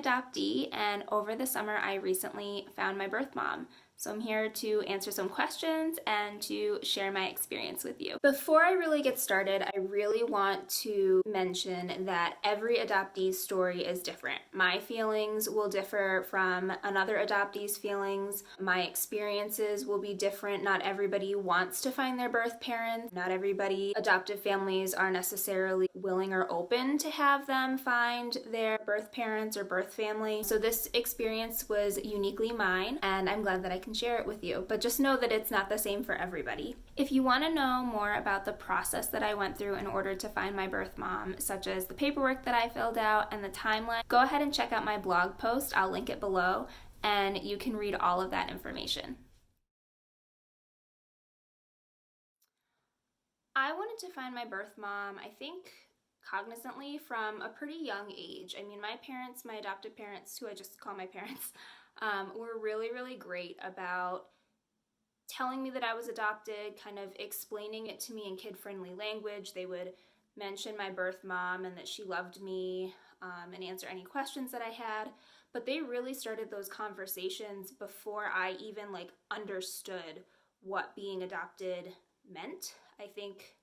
adoptee, and over the summer I recently found my birth mom. So I'm here to answer some questions and to share my experience with you. Before I really get started, I really want to mention that every adoptee's story is different. My feelings will differ from another adoptee's feelings. My experiences will be different. Not everybody wants to find their birth parents. Not everybody adoptive families are necessarily willing or open to have them find their birth parents or birth family. So this experience was uniquely mine, and I'm glad that I can share it with you, but just know that it's not the same for everybody. If you want to know more about the process that I went through in order to find my birth mom, such as the paperwork that I filled out and the timeline, go ahead and check out my blog post. I'll link it below, and you can read all of that information. I wanted to find my birth mom, I think, cognizantly from a pretty young age. I mean, my parents, my adoptive parents, who I just call my parents, were really, really great about telling me that I was adopted, kind of explaining it to me in kid-friendly language. They would mention my birth mom and that she loved me and answer any questions that I had. But they really started those conversations before I even understood what being adopted meant. I think,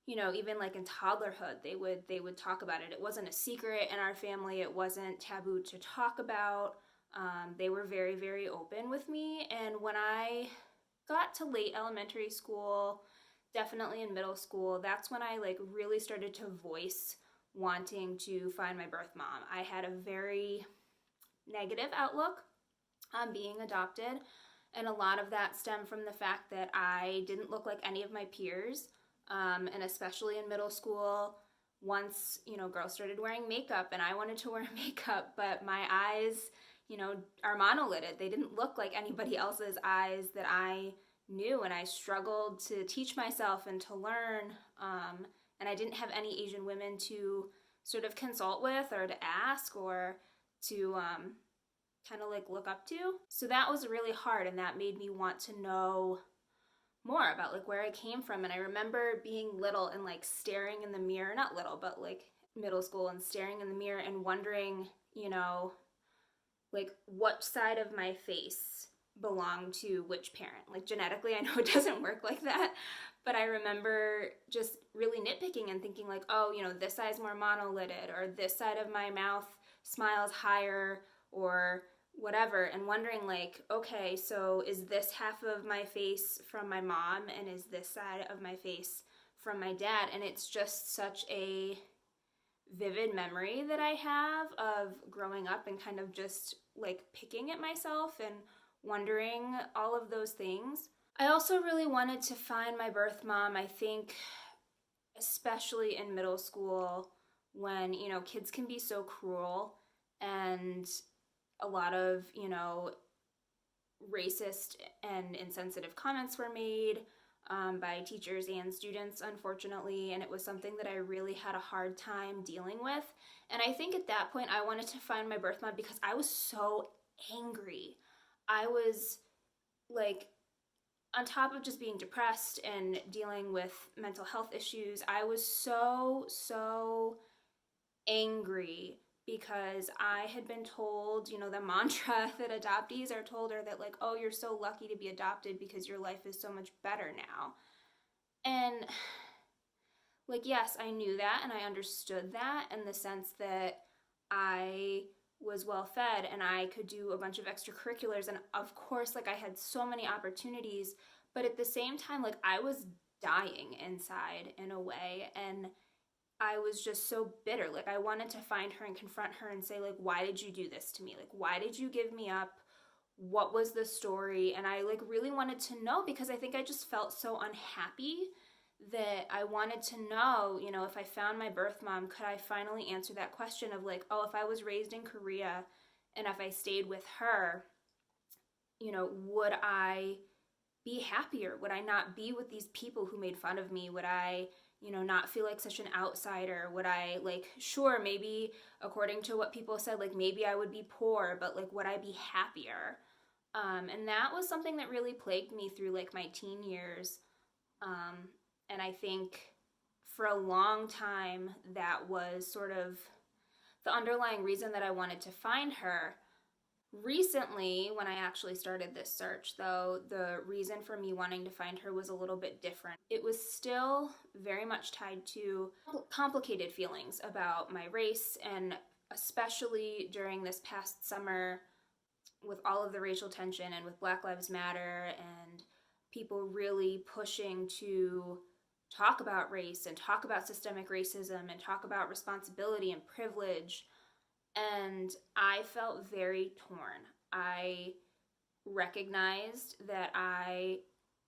even in toddlerhood, they would talk about it. It wasn't a secret in our family. It wasn't taboo to talk about. They were very, very open with me. And when I got to late elementary school, definitely in middle school, that's when I really started to voice wanting to find my birth mom. I had a very negative outlook on being adopted, and a lot of that stemmed from the fact that I didn't look like any of my peers, and especially in middle school, once, girls started wearing makeup and I wanted to wear makeup, but my eyes, are monolithic. They didn't look like anybody else's eyes that I knew, and I struggled to teach myself and to learn, and I didn't have any Asian women to sort of consult with or to ask or to kind of look up to. So that was really hard, and that made me want to know more about where I came from. And I remember being little and staring in the mirror, not little, but middle school, and staring in the mirror and wondering, what side of my face belonged to which parent. Genetically, I know it doesn't work like that, but I remember just really nitpicking and thinking oh, this side's more monolithic, or this side of my mouth smiles higher, or whatever, and wondering okay, so is this half of my face from my mom, and is this side of my face from my dad? And it's just such a vivid memory that I have of growing up and kind of just picking at myself and wondering all of those things. I also really wanted to find my birth mom, I think, especially in middle school, when, kids can be so cruel, and a lot of, racist and insensitive comments were made by teachers and students, unfortunately, and it was something that I really had a hard time dealing with. And I think at that point I wanted to find my birth mom because I was so angry. I was on top of just being depressed and dealing with mental health issues, I was so angry because I had been told, the mantra that adoptees are told are that oh, you're so lucky to be adopted because your life is so much better now. And yes, I knew that and I understood that in the sense that I was well fed and I could do a bunch of extracurriculars, and of course I had so many opportunities, but at the same time I was dying inside in a way, and I was just so bitter. I wanted to find her and confront her and say why did you do this to me? Why did you give me up? What was the story? And I really wanted to know, because I think I just felt so unhappy that I wanted to know, if I found my birth mom, could I finally answer that question of oh, if I was raised in Korea and if I stayed with her, would I be happier? Would I not be with these people who made fun of me? Would I not feel like such an outsider? Would I sure, maybe according to what people said, maybe I would be poor, but would I be happier? And that was something that really plagued me through my teen years. And I think for a long time that was sort of the underlying reason that I wanted to find her. Recently, when I actually started this search, though, the reason for me wanting to find her was a little bit different. It was still very much tied to complicated feelings about my race, and especially during this past summer with all of the racial tension and with Black Lives Matter and people really pushing to talk about race and talk about systemic racism and talk about responsibility and privilege. And I felt very torn. I recognized that I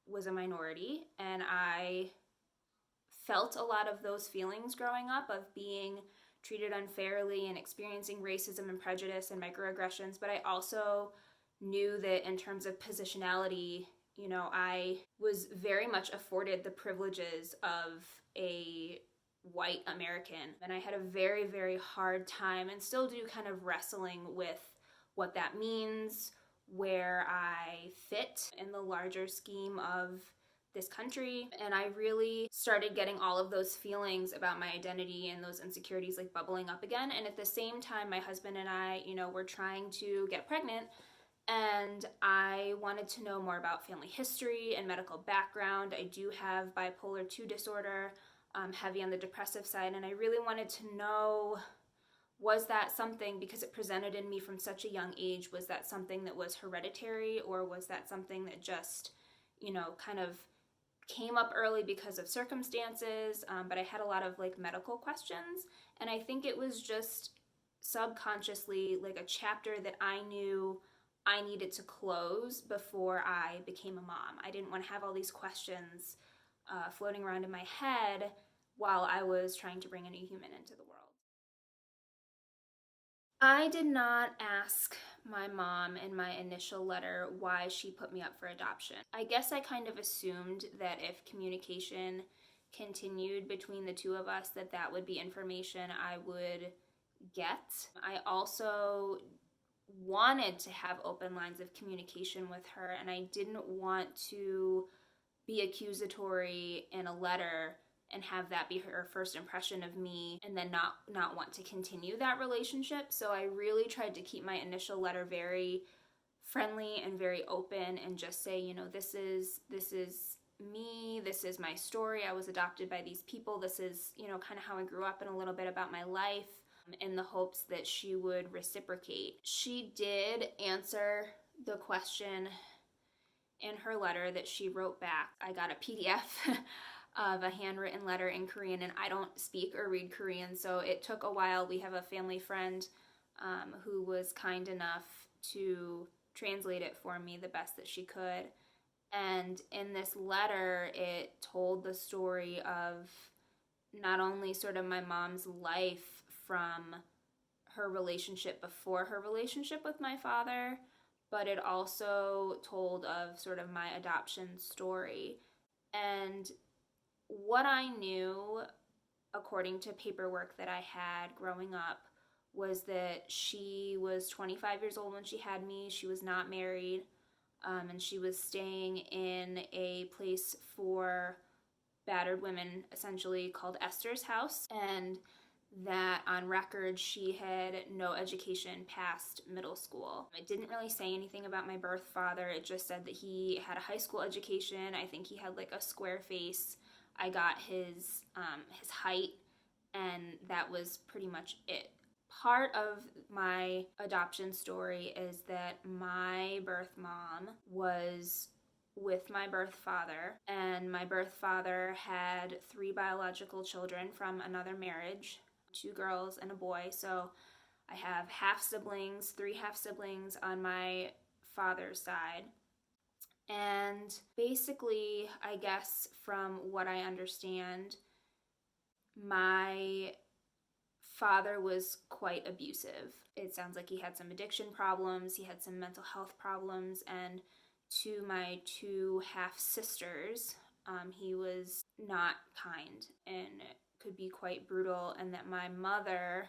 was a minority, and I felt a lot of those feelings growing up of being treated unfairly and experiencing racism and prejudice and microaggressions. But I also knew that in terms of positionality, you know, I was very much afforded the privileges of a white American. And I had a very, very hard time, and still do, kind of wrestling with what that means, where I fit in the larger scheme of this country. And I really started getting all of those feelings about my identity and those insecurities like bubbling up again. And at the same time, my husband and I, you know, were trying to get pregnant, and I wanted to know more about family history and medical background. I do have bipolar 2 disorder, heavy on the depressive side, and I really wanted to know, was that something, because it presented in me from such a young age, was that something that was hereditary, or was that something that just, you know, kind of came up early because of circumstances? But I had a lot of like medical questions, and I think it was just subconsciously like a chapter that I knew I needed to close before I became a mom. I didn't want to have all these questions floating around in my head while I was trying to bring a new human into the world. I did not ask my mom in my initial letter why she put me up for adoption. I guess I kind of assumed that if communication continued between the two of us, that that would be information I would get. I also wanted to have open lines of communication with her, and I didn't want to be accusatory in a letter and have that be her first impression of me, and then not want to continue that relationship. So I really tried to keep my initial letter very friendly and very open, and just say, you know, this is me, this is my story, I was adopted by these people, this is, you know, kind of how I grew up, and a little bit about my life, in the hopes that she would reciprocate. She did answer the question in her letter that she wrote back. I got a PDF of a handwritten letter in Korean, and I don't speak or read Korean, so it took a while. We have a family friend who was kind enough to translate it for me the best that she could. And in this letter, it told the story of not only sort of my mom's life from her relationship before her relationship with my father, but it also told of sort of my adoption story. And what I knew, according to paperwork that I had growing up, was that she was 25 years old when she had me. She was not married, and she was staying in a place for battered women, essentially called Esther's House, and that on record she had no education past middle school. It didn't really say anything about my birth father. It just said that he had a high school education. I think he had like a square face. I got his height, and that was pretty much it. Part of my adoption story is that my birth mom was with my birth father, and my birth father had 3 biological children from another marriage, 2 girls and a boy. So I have half siblings, 3 half siblings on my father's side. And basically, I guess from what I understand, my father was quite abusive. It sounds like he had some addiction problems, he had some mental health problems, and to my 2 half sisters, he was not kind and could be quite brutal, and that my mother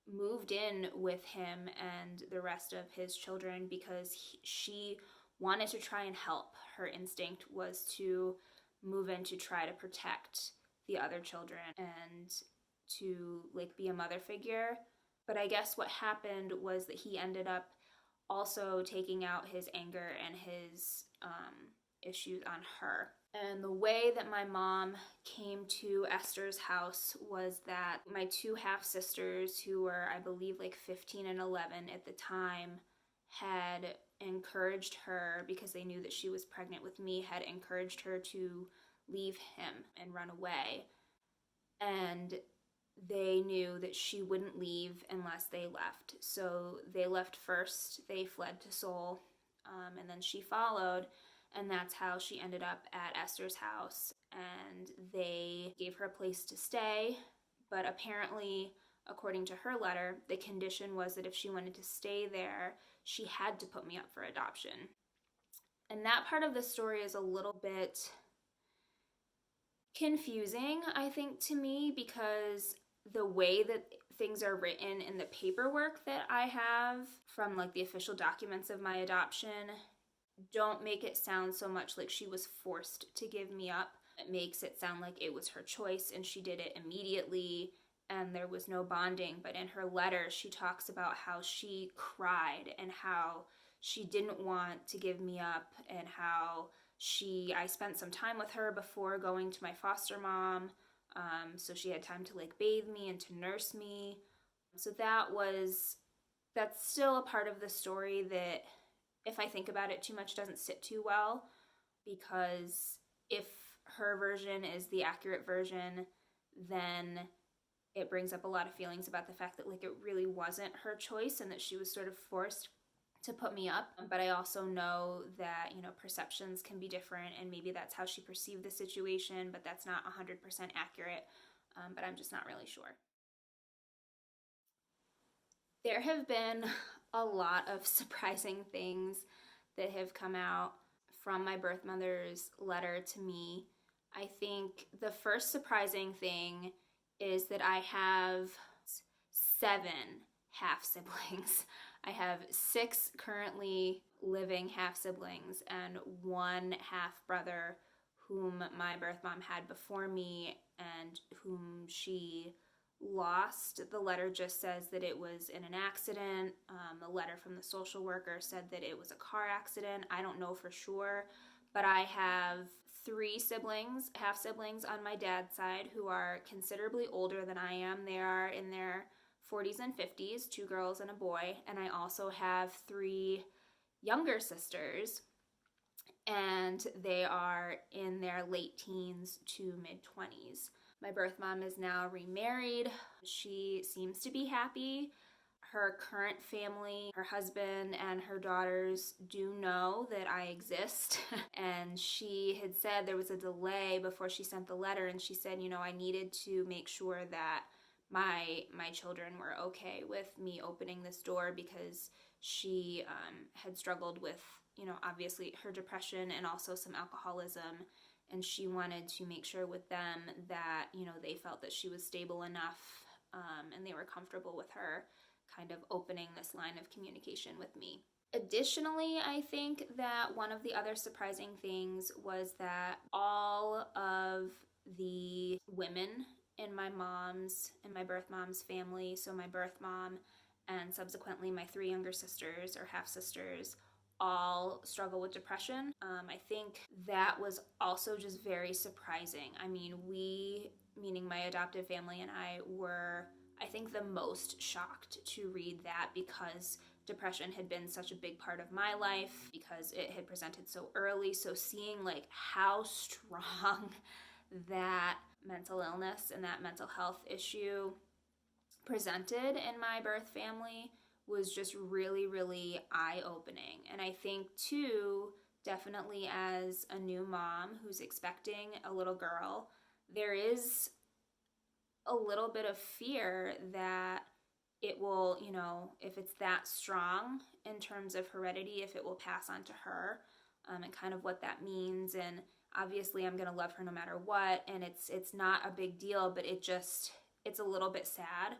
moved in with him and the rest of his children because she wanted to try and help. Her instinct was to move in to try to protect the other children and to like be a mother figure. But I guess what happened was that he ended up also taking out his anger and his issues on her. And the way that my mom came to Esther's house was that my two half sisters, who were, I believe, like 15 and 11 at the time, had encouraged her, because they knew that she was pregnant with me, had encouraged her to leave him and run away. And they knew that she wouldn't leave unless they left. So they left first. They fled to Seoul, and then she followed. And that's how she ended up at Esther's house. And they gave her a place to stay. But apparently, according to her letter, the condition was that if she wanted to stay there, she had to put me up for adoption. And that part of the story is a little bit confusing, I think, to me, because the way that things are written in the paperwork that I have from like the official documents of my adoption don't make it sound so much like she was forced to give me up. It makes it sound like it was her choice and she did it immediately and there was no bonding. But in her letter, she talks about how she cried and how she didn't want to give me up, and how I spent some time with her before going to my foster mom. So she had time to like bathe me and to nurse me. So that's still a part of the story that, if I think about it too much, doesn't sit too well, because if her version is the accurate version, then it brings up a lot of feelings about the fact that like it really wasn't her choice and that she was sort of forced to put me up. But I also know that, perceptions can be different, and maybe that's how she perceived the situation, but that's not 100% accurate. But I'm just not really sure. There have been a lot of surprising things that have come out from my birth mother's letter to me. I think the first surprising thing is that I have 7 half siblings. I have 6 currently living half siblings and 1 half brother whom my birth mom had before me and whom she lost. The letter just says that it was in an accident. The letter from the social worker said that it was a car accident. I don't know for sure, but I have 3 siblings, half siblings on my dad's side, who are considerably older than I am. They are in their 40s and 50s, 2 girls and a boy. And I also have 3 younger sisters, and they are in their late teens to mid 20s. My birth mom is now remarried. She seems to be happy. Her current family, her husband and her daughters, do know that I exist. And she had said there was a delay before she sent the letter, and she said, I needed to make sure that my children were okay with me opening this door, because she had struggled with, obviously her depression and also some alcoholism. And she wanted to make sure with them that, they felt that she was stable enough, and they were comfortable with her kind of opening this line of communication with me. Additionally, I think that one of the other surprising things was that all of the women in my birth mom's family, so my birth mom and subsequently my 3 younger sisters or half sisters, all struggle with depression. I think that was also just very surprising. I mean, we, meaning my adoptive family and I, were, I think, the most shocked to read that, because depression had been such a big part of my life, because it had presented so early. So seeing like how strong that mental illness and that mental health issue presented in my birth family was just really, really eye-opening. And I think too, definitely as a new mom who's expecting a little girl, there is a little bit of fear that it will, if it's that strong in terms of heredity, if it will pass on to her, and kind of what that means. And obviously I'm going to love her no matter what, and it's not a big deal, but it's a little bit sad,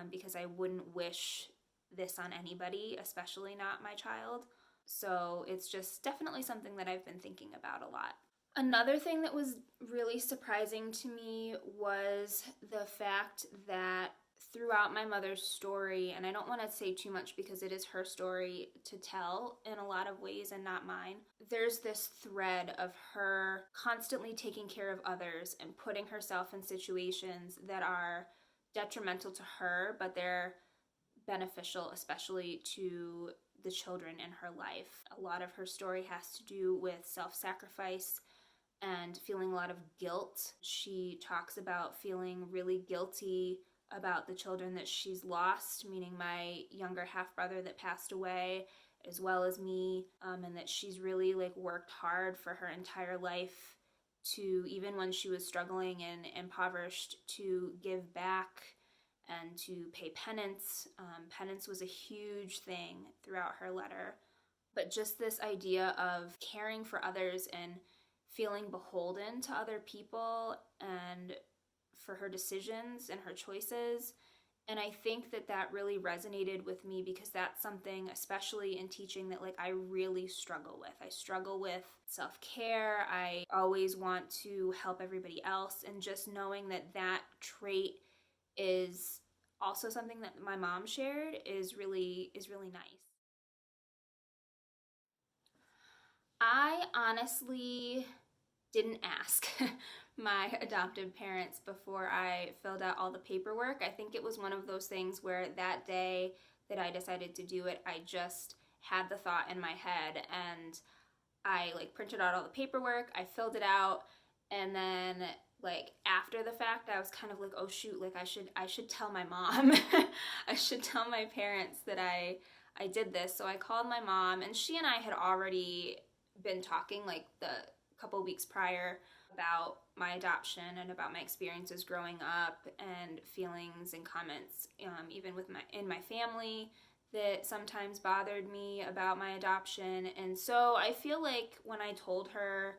because I wouldn't wish this on anybody, especially not my child. So it's just definitely something that I've been thinking about a lot. Another thing that was really surprising to me was the fact that throughout my mother's story, and I don't want to say too much because it is her story to tell in a lot of ways and not mine, there's this thread of her constantly taking care of others and putting herself in situations that are detrimental to her, but they're beneficial, especially to the children in her life. A lot of her story has to do with self-sacrifice and feeling a lot of guilt. She talks about feeling really guilty about the children that she's lost, meaning my younger half brother that passed away, as well as me, and that she's really like worked hard for her entire life to, even when she was struggling and impoverished, to give back and to pay penance. Penance was a huge thing throughout her letter. But just this idea of caring for others and feeling beholden to other people and for her decisions and her choices. And I think that that really resonated with me because that's something, especially in teaching, that like I really struggle with. I struggle with self-care. I always want to help everybody else, and just knowing that that trait is also something that my mom shared is really nice. I honestly didn't ask my adoptive parents before I filled out all the paperwork. I think it was one of those things where that day that I decided to do it, I just had the thought in my head, and I like printed out all the paperwork, I filled it out, and then like after the fact I was kind of like, oh shoot, like I should tell my mom. I should tell my parents that I did this. So I called my mom, and she and I had already been talking like the couple weeks prior about my adoption and about my experiences growing up and feelings and comments, even with my family, that sometimes bothered me about my adoption. And so I feel like when I told her,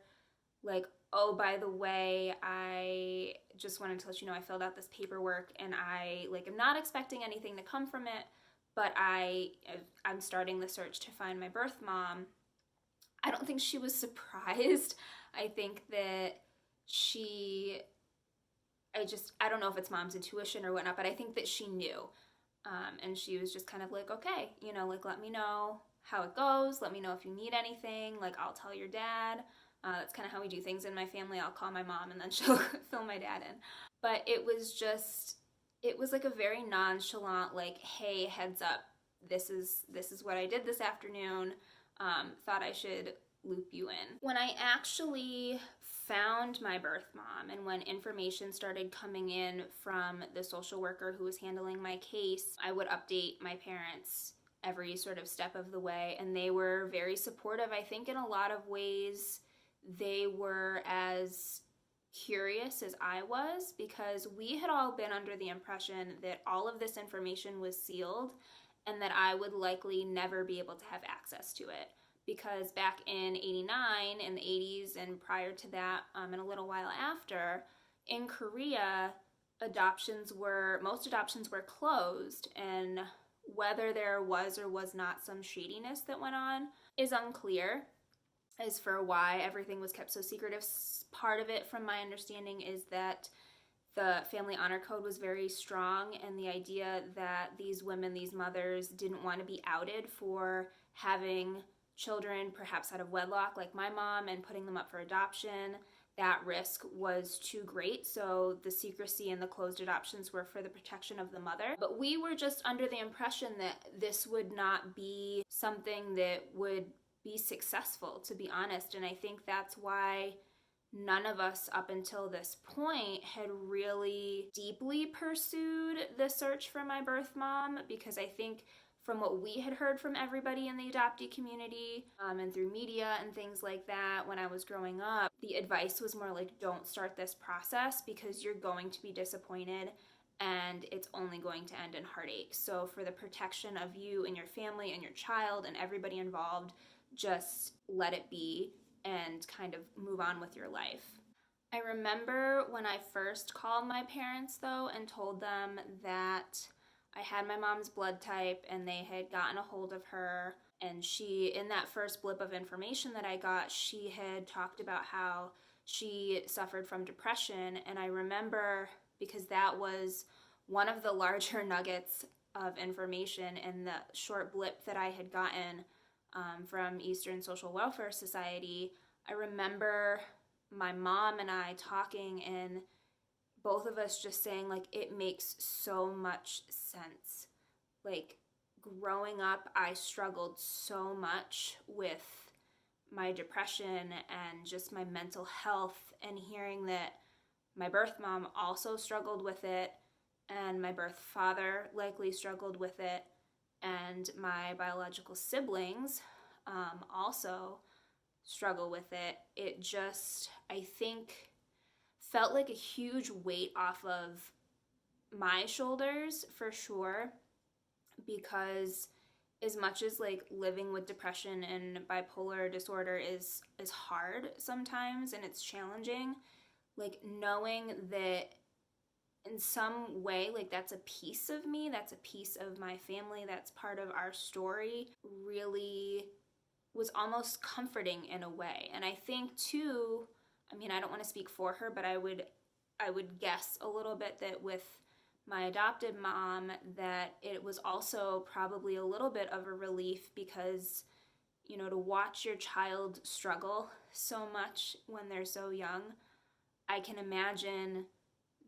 like, oh, by the way, I just wanted to let you know I filled out this paperwork, and I like am not expecting anything to come from it, but I'm starting the search to find my birth mom. I don't think she was surprised. I think that she, I don't know if it's mom's intuition or whatnot, but I think that she knew. And she was just kind of like, okay, you know, like, let me know how it goes. Let me know if you need anything. Like, I'll tell your dad. That's kind of how we do things in my family. I'll call my mom and then she'll fill my dad in. But it was like a very nonchalant, like, hey, heads up, this is what I did this afternoon. Thought I should loop you in. When I actually found my birth mom and when information started coming in from the social worker who was handling my case, I would update my parents every sort of step of the way, and they were very supportive. I think in a lot of ways they were as curious as I was, because we had all been under the impression that all of this information was sealed and that I would likely never be able to have access to it. Because back in '89, in the '80s, and prior to that, and a little while after, in Korea, most adoptions were closed, and whether there was or was not some shadiness that went on is unclear as for why everything was kept so secretive. Part of it, from my understanding, is that the family honor code was very strong, and the idea that these women, these mothers, didn't want to be outed for having children perhaps out of wedlock like my mom and putting them up for adoption, that risk was too great. So the secrecy and the closed adoptions were for the protection of the mother. But we were just under the impression that this would not be something that would be successful, to be honest. And I think that's why none of us up until this point had really deeply pursued the search for my birth mom, because I think from what we had heard from everybody in the adoptee community, and through media and things like that when I was growing up, the advice was more like, don't start this process because you're going to be disappointed and it's only going to end in heartache. So for the protection of you and your family and your child and everybody involved, just let it be and kind of move on with your life. I remember when I first called my parents, though, and told them that I had my mom's blood type and they had gotten a hold of her, and she, in that first blip of information that I got, she had talked about how she suffered from depression. And I remember, because that was one of the larger nuggets of information in the short blip that I had gotten from Eastern Social Welfare Society, I remember my mom and I talking, and both of us just saying, like, it makes so much sense. Like, growing up, I struggled so much with my depression and just my mental health, and hearing that my birth mom also struggled with it, and my birth father likely struggled with it, and my biological siblings also struggle with it. It just, I think, felt like a huge weight off of my shoulders for sure, because as much as like living with depression and bipolar disorder is hard sometimes and it's challenging, like knowing that in some way, like that's a piece of me, that's a piece of my family, that's part of our story, really was almost comforting in a way. And I think too, I mean, I don't want to speak for her, but I would guess a little bit that with my adopted mom, that it was also probably a little bit of a relief, because you know, to watch your child struggle so much when they're so young, I can imagine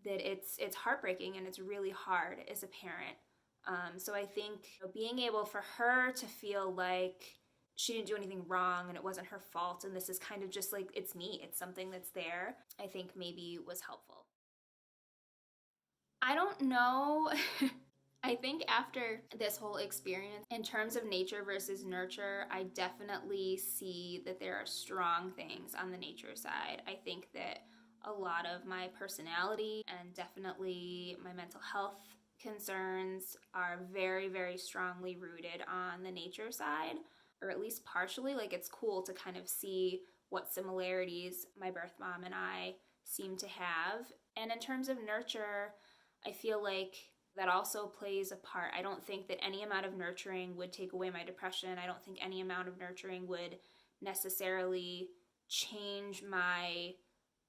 that it's heartbreaking and it's really hard as a parent. So I think being able for her to feel like she didn't do anything wrong and it wasn't her fault, and this is kind of just like, it's me, it's something that's there, I think maybe was helpful. I don't know. I think after this whole experience, in terms of nature versus nurture, I definitely see that there are strong things on the nature side. I think that a lot of my personality and definitely my mental health concerns are very, very strongly rooted on the nature side, or at least partially. Like, it's cool to kind of see what similarities my birth mom and I seem to have. And in terms of nurture, I feel like that also plays a part. I don't think that any amount of nurturing would take away my depression. I don't think any amount of nurturing would necessarily change my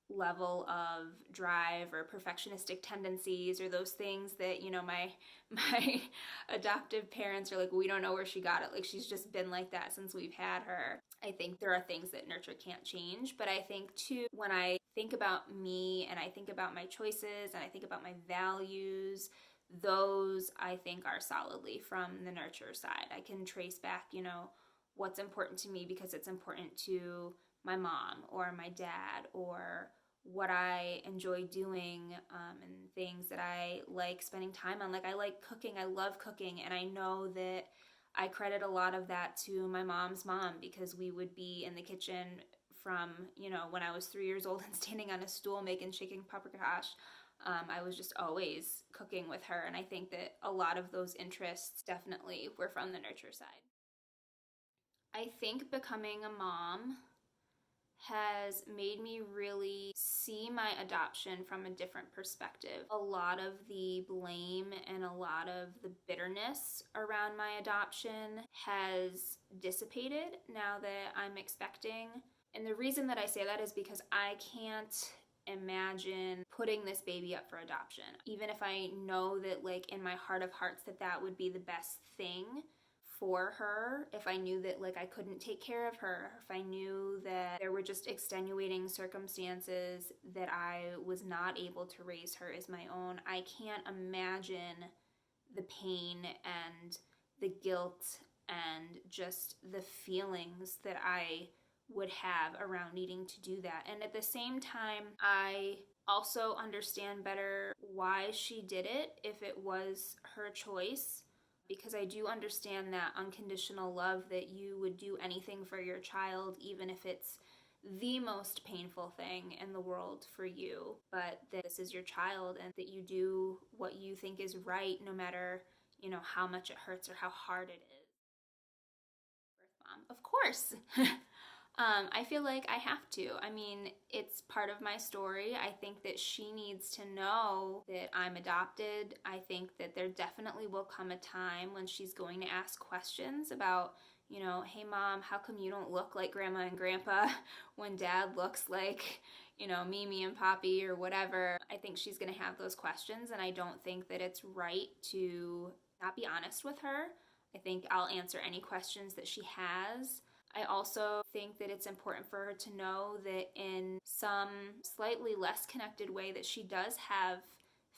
level of drive or perfectionistic tendencies, or those things that, you know, my adoptive parents are like, we don't know where she got it, like she's just been like that since we've had her. I think there are things that nurture can't change, but I think too, when I think about me and I think about my choices and I think about my values, those I think are solidly from the nurture side. I can trace back, you know, what's important to me because it's important to my mom or my dad, or what I enjoy doing, and things that I like spending time on. Like, I like cooking, I love cooking, and I know that I credit a lot of that to my mom's mom, because we would be in the kitchen from, you know, when I was 3 years old and standing on a stool making chicken paprikash. I was just always cooking with her, and I think that a lot of those interests definitely were from the nurture side. I think becoming a mom has made me really see my adoption from a different perspective. A lot of the blame and a lot of the bitterness around my adoption has dissipated now that I'm expecting. And the reason that I say that is because I can't imagine putting this baby up for adoption. Even if I know that, like, in my heart of hearts, that that would be the best thing for her, if I knew that, like, I couldn't take care of her, if I knew that there were just extenuating circumstances that I was not able to raise her as my own, I can't imagine the pain and the guilt and just the feelings that I would have around needing to do that. And at the same time, I also understand better why she did it if it was her choice, because I do understand that unconditional love, that you would do anything for your child, even if it's the most painful thing in the world for you, but that this is your child and that you do what you think is right, no matter, you know, how much it hurts or how hard it is. Birth mom, of course. I feel like I have to. I mean, it's part of my story. I think that she needs to know that I'm adopted. I think that there definitely will come a time when she's going to ask questions about, you know, hey mom, how come you don't look like grandma and grandpa when dad looks like, Mimi and Poppy or whatever. I think she's going to have those questions, and I don't think that it's right to not be honest with her. I think I'll answer any questions that she has. I also think that it's important for her to know that in some slightly less connected way that she does have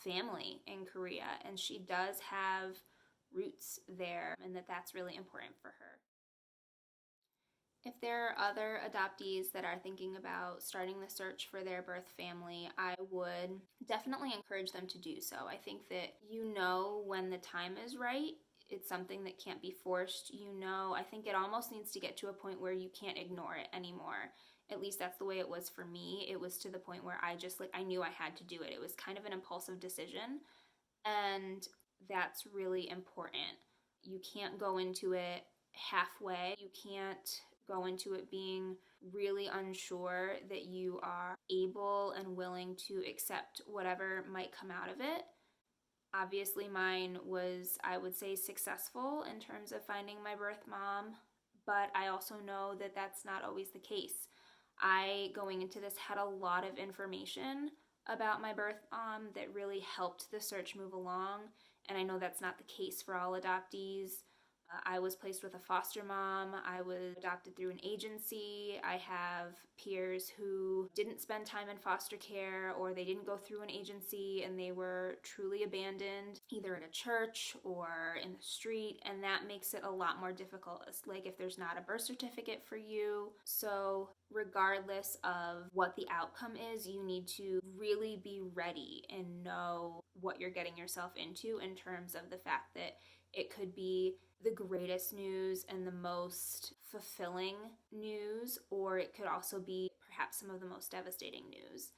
family in Korea and she does have roots there, and that that's really important for her. If there are other adoptees that are thinking about starting the search for their birth family, I would definitely encourage them to do so. I think that when the time is right. It's something that can't be forced. I think it almost needs to get to a point where you can't ignore it anymore. At least that's the way it was for me. It was to the point where I knew I had to do it. It was kind of an impulsive decision, and that's really important. You can't go into it halfway. You can't go into it being really unsure that you are able and willing to accept whatever might come out of it. Obviously, mine was, I would say, successful in terms of finding my birth mom, but I also know that that's not always the case. I, going into this, had a lot of information about my birth mom that really helped the search move along, and I know that's not the case for all adoptees. I was placed with a foster mom. I was adopted through an agency. I have peers who didn't spend time in foster care, or they didn't go through an agency and they were truly abandoned either at a church or in the street, and that makes it a lot more difficult. It's like if there's not a birth certificate for you. So regardless of what the outcome is, you need to really be ready and know what you're getting yourself into in terms of the fact that it could be the greatest news and the most fulfilling news, or it could also be perhaps some of the most devastating news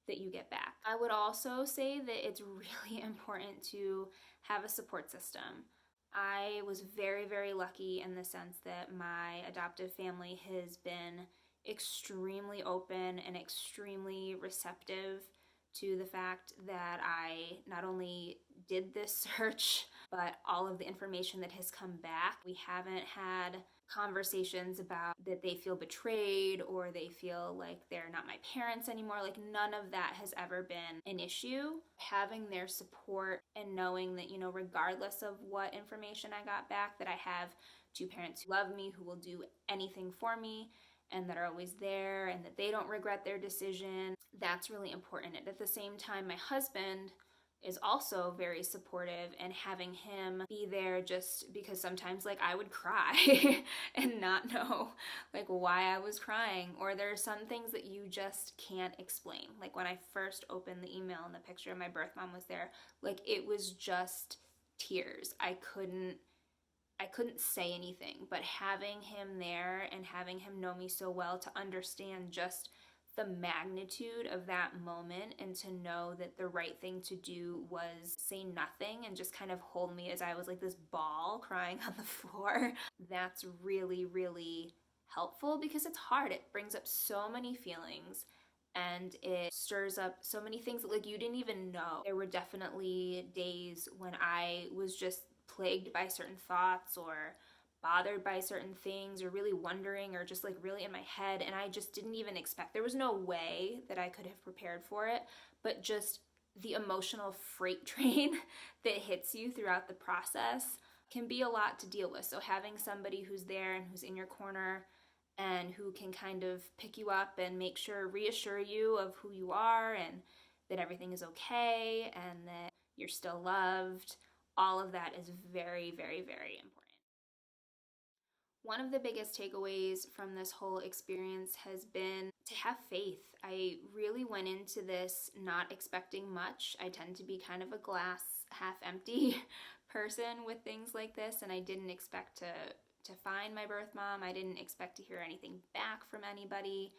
that you get back. I would also say that it's really important to have a support system. I was very, very lucky in the sense that my adoptive family has been extremely open and extremely receptive to the fact that I not only did this search, but all of the information that has come back. We haven't had conversations about that they feel betrayed or they feel like they're not my parents anymore. Like, none of that has ever been an issue. Having their support and knowing that, regardless of what information I got back, that I have two parents who love me, who will do anything for me, and that are always there, and that they don't regret their decision. That's really important. And at the same time, my husband is also very supportive, and having him be there, just because sometimes I would cry and not know why I was crying, or there are some things that you just can't explain. Like when I first opened the email and the picture of my birth mom was there, it was just tears. I couldn't say anything, but having him there and having him know me so well to understand just the magnitude of that moment, and to know that the right thing to do was say nothing and just kind of hold me as I was like this ball crying on the floor. That's really, really helpful, because it's hard. It brings up so many feelings and it stirs up so many things that you didn't even know. There were definitely days when I was just plagued by certain thoughts, or bothered by certain things, or really wondering, or just really in my head, and I just didn't even expect. There was no way that I could have prepared for it, but just the emotional freight train that hits you throughout the process can be a lot to deal with. So having somebody who's there and who's in your corner and who can kind of pick you up and reassure you of who you are, and that everything is okay, and that you're still loved, all of that is very, very, very important. One of the biggest takeaways from this whole experience has been to have faith. I really went into this not expecting much. I tend to be kind of a glass half empty person with things like this, and I didn't expect to find my birth mom. I didn't expect to hear anything back from anybody.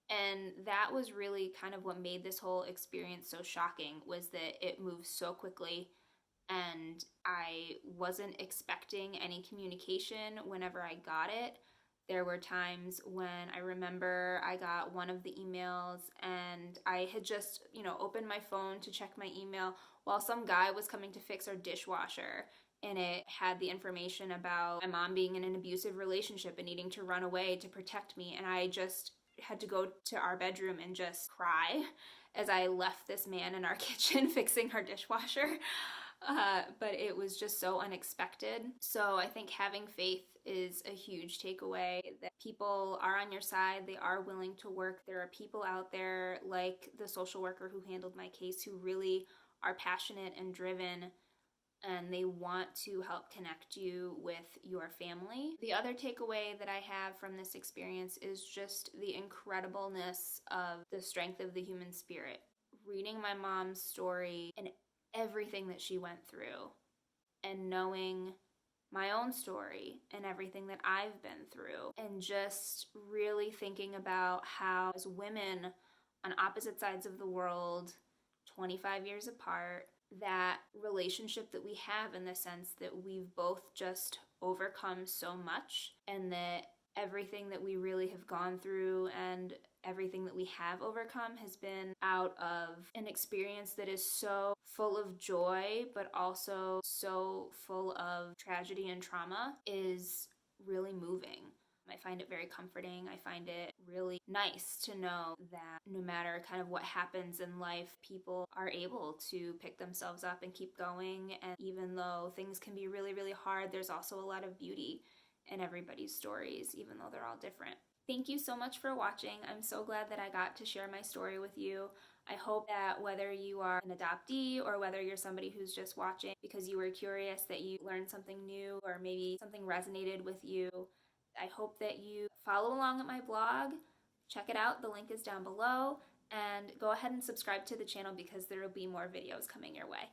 And that was really kind of what made this whole experience so shocking, was that it moved so quickly, and I wasn't expecting any communication whenever I got it. There were times when I remember I got one of the emails and I had just, opened my phone to check my email while some guy was coming to fix our dishwasher, and it had the information about my mom being in an abusive relationship and needing to run away to protect me, and I just had to go to our bedroom and just cry as I left this man in our kitchen fixing our dishwasher. But it was just so unexpected. So I think having faith is a huge takeaway, that people are on your side, they are willing to work. There are people out there like the social worker who handled my case who really are passionate and driven, and they want to help connect you with your family. The other takeaway that I have from this experience is just the incredibleness of the strength of the human spirit. Reading my mom's story and everything that she went through, and knowing my own story and everything that I've been through, and just really thinking about how, as women on opposite sides of the world, 25 years apart, that relationship that we have, in the sense that we've both just overcome so much, and that everything that we really have gone through and everything that we have overcome has been out of an experience that is so full of joy, but also so full of tragedy and trauma, is really moving. I find it very comforting. I find it really nice to know that no matter kind of what happens in life, people are able to pick themselves up and keep going. And even though things can be really, really hard, there's also a lot of beauty in everybody's stories, even though they're all different. Thank you so much for watching. I'm so glad that I got to share my story with you. I hope that whether you are an adoptee or whether you're somebody who's just watching because you were curious, that you learned something new, or maybe something resonated with you. I hope that you follow along at my blog. Check it out. The link is down below. And go ahead and subscribe to the channel because there will be more videos coming your way.